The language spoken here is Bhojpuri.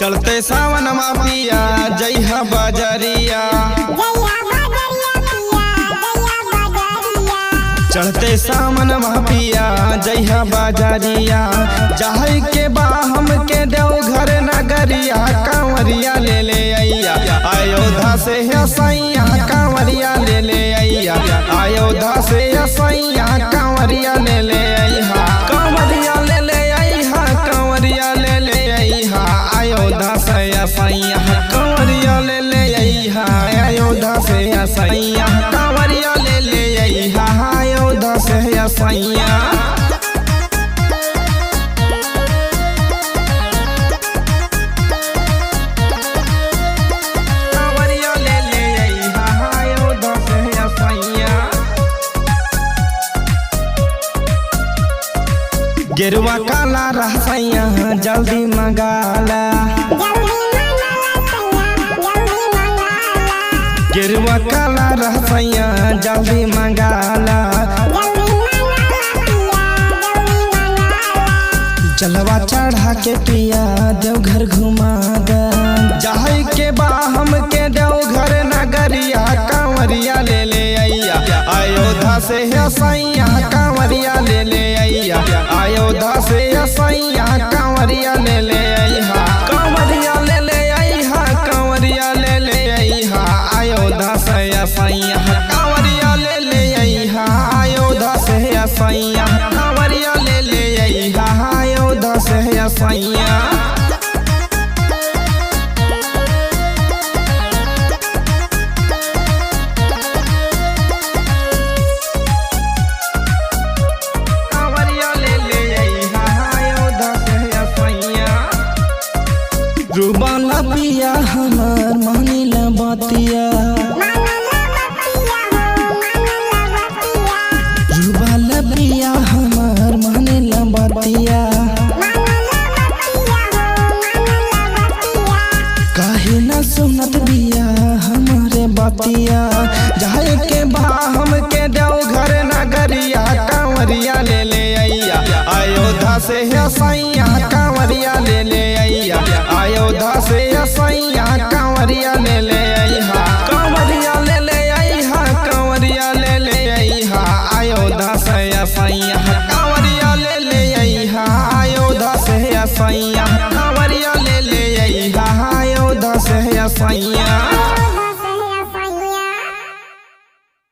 चलते सावन मापिया जइहा बजरिया, चढ़ते सावन मापिया जइहा बजरिया। जाहि के बा हमके देवघर नगरिया, कांवरिया ले ले अइया अयोध्या से सैया, कांवरिया ले ले अइया अयोध्या से सैया, कांवरिया ले ले अइहा, कांवरिया ले ले अइहा, कांवरिया ले ले अइहा अयोध्या से सैया, कांवरिया ले ले अइहा अयोध्या से सैया, कांवरिया ले ले अइहा अयोध्या से सैया। गेरुआ काला रहसैया जल्दी मंगाला, गेरुआ काला रहसैया जल्दी मंगाला। जलवा चढ़ा के पिया देवघर घुमा दा, जाहि के बा हमके देवघर नगरिया, कांवरिया ले ले अइया अयोध्या से सैया, कांवरिया ले ले अइया अयोध्या से सैया, कांवरिया ले ले अइहा, कांवरिया ले ले अइहा, कांवरिया ले ले अइहा अयोध्या से सैया, कांवरिया ले ले अइहा अयोध्या से सैया, कांवरिया ले ले अइहा अयोध्या से सैया। रुबाला पिया हमार मानिला बतिया, रुबाला पिया हमार मानिला बतिया। काहे ना सुनत बिया हमारे बतिया, जाए के बा हमके देवघर नगरिया, कांवरिया ले ले अइया अयोध्या से सैया, कांवरिया ले ले अइया अयोध्या से सैया, कांवरिया ले ले अइहा, कांवरिया ले ले अइहा, कांवरिया ले ले अइहा अयोध्या से सैया, कांवरिया ले ले अइहा अयोध्या से सैया, कांवरिया ले ले अइहा अयोध्या से सैया।